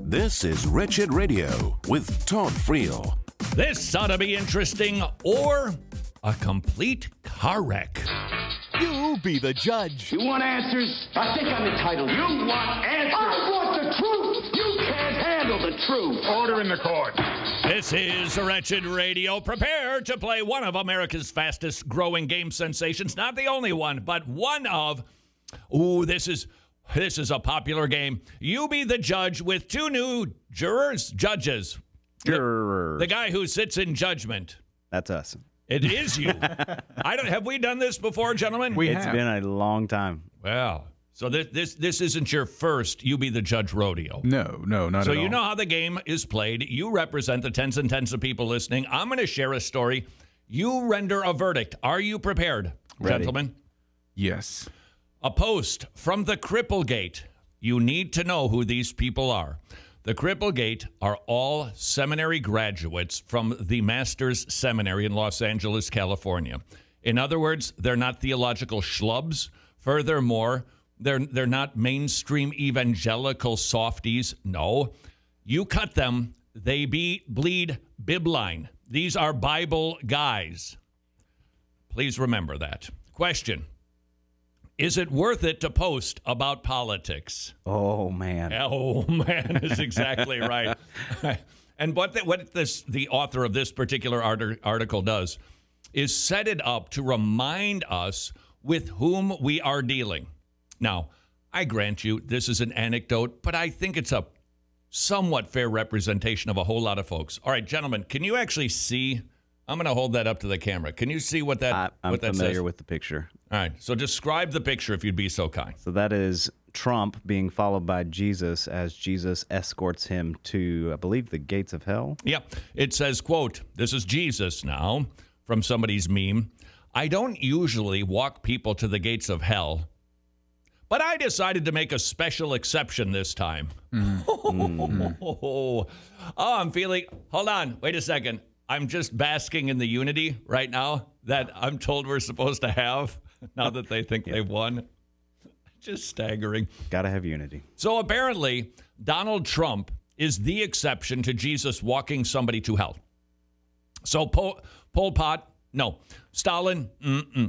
This is Wretched Radio with Todd Friel. This ought to be interesting or a complete car wreck. You be the judge. You want answers? I think I'm entitled. You want answers? I want the truth. You can't handle the truth. Order in the court. This is Wretched Radio. Prepare to play one of America's fastest growing game sensations. Not the only one, but one of... Ooh, this is a popular game. You be the judge with two new judges. The guy who sits in judgment. That's us. It is you. Have we done this before, gentlemen? It's been a long time. Well, so this isn't your first You Be the Judge rodeo. No, not at all. So you know how the game is played. You represent the tens and tens of people listening. I'm going to share a story. You render a verdict. Are you prepared, gentlemen? Yes. A post from the Cripplegate. You need to know who these people are. The Cripplegate are all seminary graduates from the Master's Seminary in Los Angeles, California. In other words, they're not theological schlubs. Furthermore, they're not mainstream evangelical softies. No. You cut them, they bleed bibline. These are Bible guys. Please remember that. Question. Is it worth it to post about politics? Oh, man. Oh, man is exactly right. And what the author of this particular article does is set it up to remind us with whom we are dealing. Now, I grant you this is an anecdote, but I think it's a somewhat fair representation of a whole lot of folks. All right, gentlemen, can you actually see? I'm going to hold that up to the camera. Can you see what that I'm what that familiar says? with the picture. All right, so describe the picture if you'd be so kind. So that is Trump being followed by Jesus as Jesus escorts him to, I believe, the gates of hell. Yeah, it says, quote, this is Jesus now from somebody's meme. I don't usually walk people to the gates of hell, but I decided to make a special exception this time. Oh, I'm feeling, hold on, wait a second. I'm just basking in the unity right now that I'm told we're supposed to have now that they think they've won. Just staggering. Gotta have unity. So apparently, Donald Trump is the exception to Jesus walking somebody to hell. So Pol Pot, no. Stalin,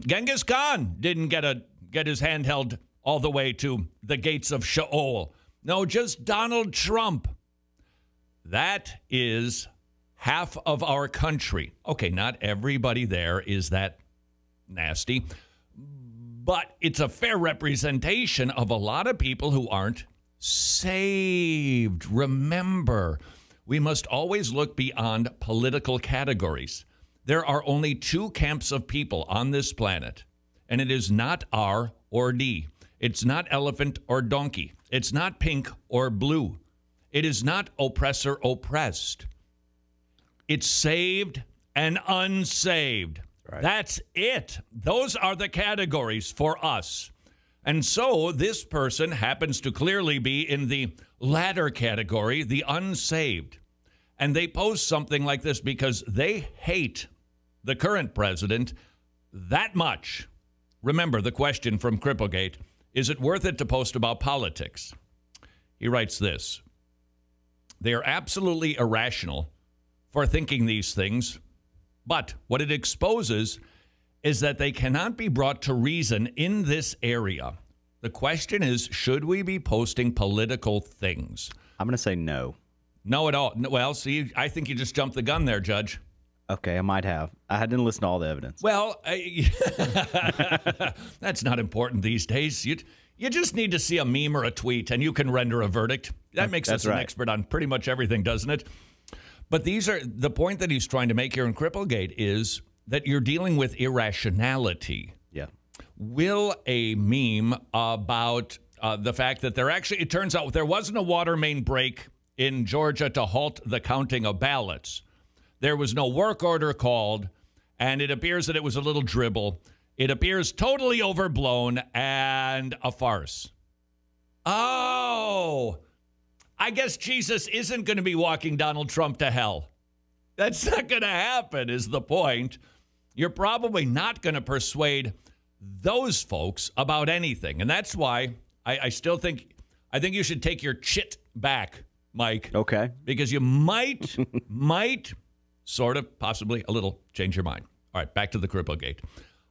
Genghis Khan didn't get his hand held all the way to the gates of Sheol. No, just Donald Trump. That is half of our country. Okay, not everybody there is that nasty, but it's a fair representation of a lot of people who aren't saved. Remember, we must always look beyond political categories. There are only two camps of people on this planet, and it is not R or D. It's not elephant or donkey. It's not pink or blue. It is not oppressor oppressed. It's saved and unsaved. Right. That's it. Those are the categories for us. And so this person happens to clearly be in the latter category, the unsaved. And they post something like this because they hate the current president that much. Remember the question from Cripplegate, is it worth it to post about politics? He writes this. They are absolutely irrational for thinking these things, but what it exposes is that they cannot be brought to reason in this area. The question is, should we be posting political things? I'm going to say no. No at all. Well, see, I think you just jumped the gun there, Judge. Okay, I might have. I didn't listen to all the evidence. Well, that's not important these days. You just need to see a meme or a tweet, and you can render a verdict. That makes us an expert on pretty much everything, doesn't it? But the point that he's trying to make here in Cripplegate is that you're dealing with irrationality. Yeah. Will a meme about the fact that it turns out there wasn't a water main break in Georgia to halt the counting of ballots. There was no work order called, and it appears that it was a little dribble. It appears totally overblown and a farce. Oh, I guess Jesus isn't going to be walking Donald Trump to hell. That's not going to happen, is the point. You're probably not going to persuade those folks about anything. And that's why I think you should take your chit back Mike. Okay. Because you might sort of, possibly a little change your mind. All right, back to the Cripplegate.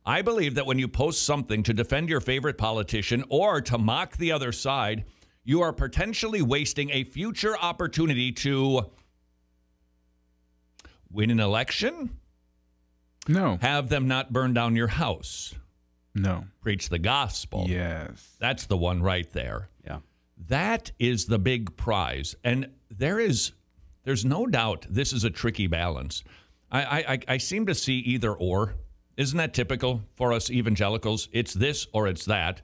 I believe that when you post something to defend your favorite politician or to mock the other side, you are potentially wasting a future opportunity to win an election? No. Have them not burn down your house? No. Preach the gospel? Yes. That's the one right there. Yeah. That is the big prize. And there's no doubt this is a tricky balance. I seem to see either or. Isn't that typical for us evangelicals? It's this or it's that.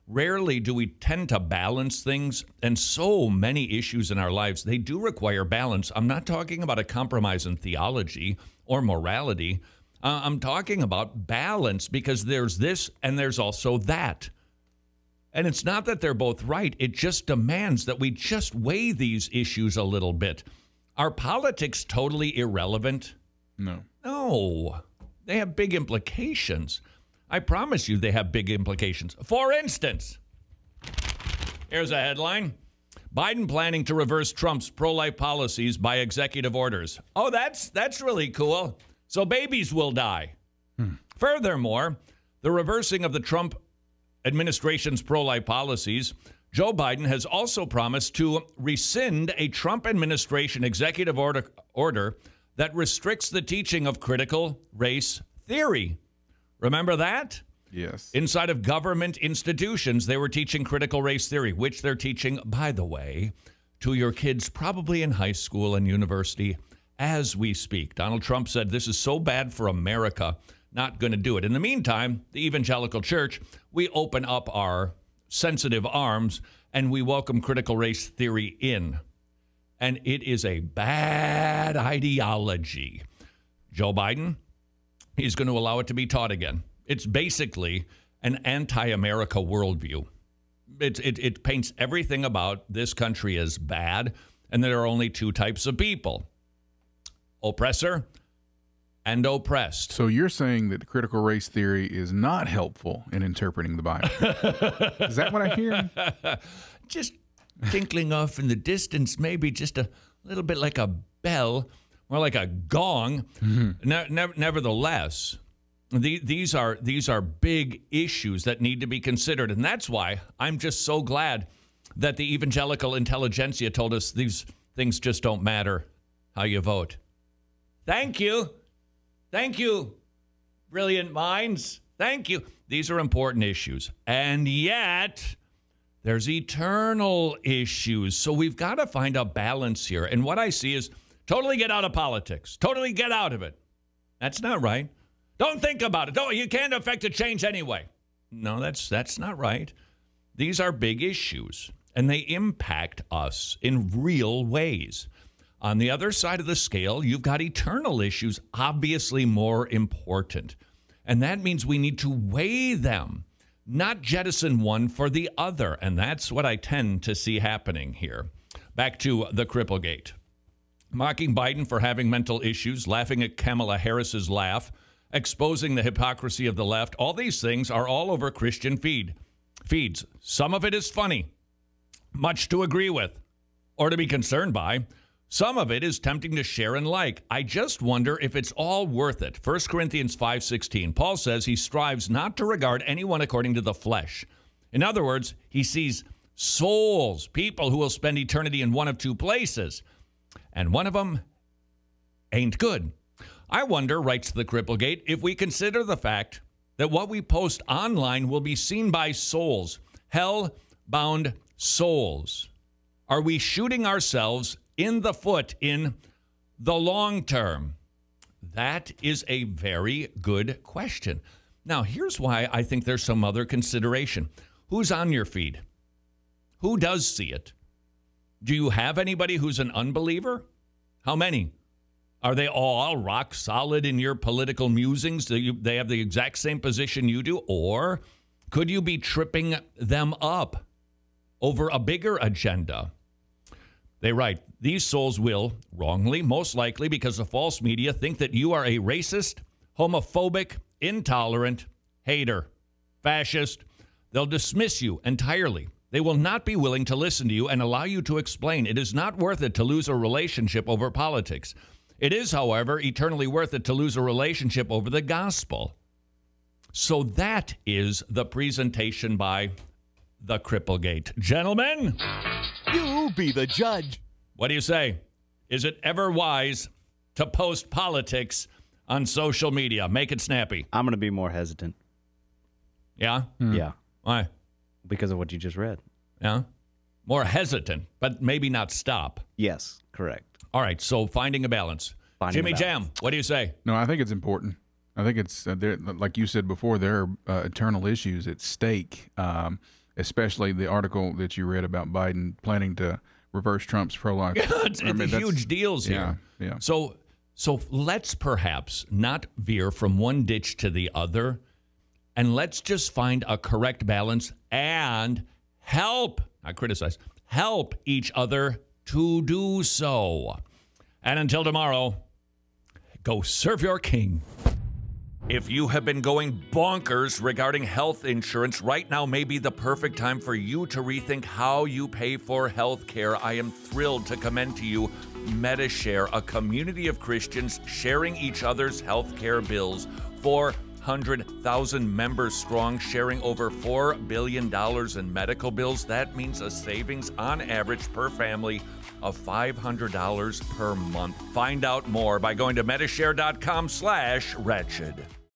Rarely do we tend to balance things, and so many issues in our lives, they do require balance. I'm not talking about a compromise in theology or morality. I'm talking about balance, because there's this and there's also that. And it's not that they're both right. It just demands that we just weigh these issues a little bit. Are politics totally irrelevant? No. No. They have big implications. I promise you they have big implications. For instance, here's a headline. Biden planning to reverse Trump's pro-life policies by executive orders. Oh, that's really cool. So babies will die. Furthermore, the reversing of the Trump administration's pro-life policies, Joe Biden has also promised to rescind a Trump administration executive order that restricts the teaching of critical race theory. Remember that? Yes. Inside of government institutions, they were teaching critical race theory, which they're teaching, by the way, to your kids probably in high school and university as we speak. Donald Trump said this is so bad for America, not going to do it. In the meantime, the evangelical church, we open up our sensitive arms and we welcome critical race theory in. And it is a bad ideology. Joe Biden, he's going to allow it to be taught again. It's basically an anti-America worldview. It paints everything about this country as bad, and there are only two types of people: oppressor and oppressed. So you're saying that the critical race theory is not helpful in interpreting the Bible. Is that what I hear? Just tinkling off in the distance, maybe just a little bit like a bell, more like a gong. Nevertheless, these are big issues that need to be considered, and that's why I'm just so glad that the evangelical intelligentsia told us these things just don't matter how you vote. Thank you. Thank you, brilliant minds. Thank you. These are important issues, and yet there's eternal issues. So we've got to find a balance here. And what I see is totally get out of politics. Totally get out of it. That's not right. Don't think about it. You can't affect a change anyway. No, that's not right. These are big issues, and they impact us in real ways. On the other side of the scale, you've got eternal issues, obviously more important. And that means we need to weigh them, not jettison one for the other. And that's what I tend to see happening here. Back to the Cripplegate. Mocking Biden for having mental issues, laughing at Kamala Harris's laugh, exposing the hypocrisy of the left. All these things are all over Christian feeds. Some of it is funny, much to agree with or to be concerned by. Some of it is tempting to share and like. I just wonder if it's all worth it. 1 Corinthians 5:16, Paul says he strives not to regard anyone according to the flesh. In other words, he sees souls, people who will spend eternity in one of two places. And one of them ain't good. I wonder, writes the Cripplegate, if we consider the fact that what we post online will be seen by souls, hell-bound souls. Are we shooting ourselves in the foot in the long term? That is a very good question. Now, here's why I think there's some other consideration. Who's on your feed? Who does see it? Do you have anybody who's an unbeliever? How many? Are they all rock solid in your political musings? They have the exact same position you do? Or could you be tripping them up over a bigger agenda? They write, these souls will, wrongly, most likely because of false media, think that you are a racist, homophobic, intolerant, hater, fascist. They'll dismiss you entirely They will not be willing to listen to you and allow you to explain. It is not worth it to lose a relationship over politics. It is, however, eternally worth it to lose a relationship over the gospel. So that is the presentation by the Cripplegate. Gentlemen, You be the judge. what do you say? Is it ever wise to post politics on social media? Make it snappy. I'm going to be more hesitant. Yeah? Yeah, Why? because of what you just read. Yeah? More hesitant, but maybe not stop. Yes, correct. All right, so finding a balance. Finding a Jimmy balance. Jam, what do you say? No, I think it's important. I think it's like you said before. There are eternal issues at stake, especially the article that you read about Biden planning to reverse Trump's pro-life. It's that's- huge deals here. Yeah. So let's perhaps not veer from one ditch to the other, and let's just find a correct balance and help, not criticize, help each other to do so. And until tomorrow, go serve your king. If you have been going bonkers regarding health insurance, right now may be the perfect time for you to rethink how you pay for health care. I am thrilled to commend to you MediShare, a community of Christians sharing each other's health care bills. 400,000 members strong, sharing over $4 billion in medical bills. That means a savings on average per family of $500 per month. Find out more by going to medishare.com/wretched.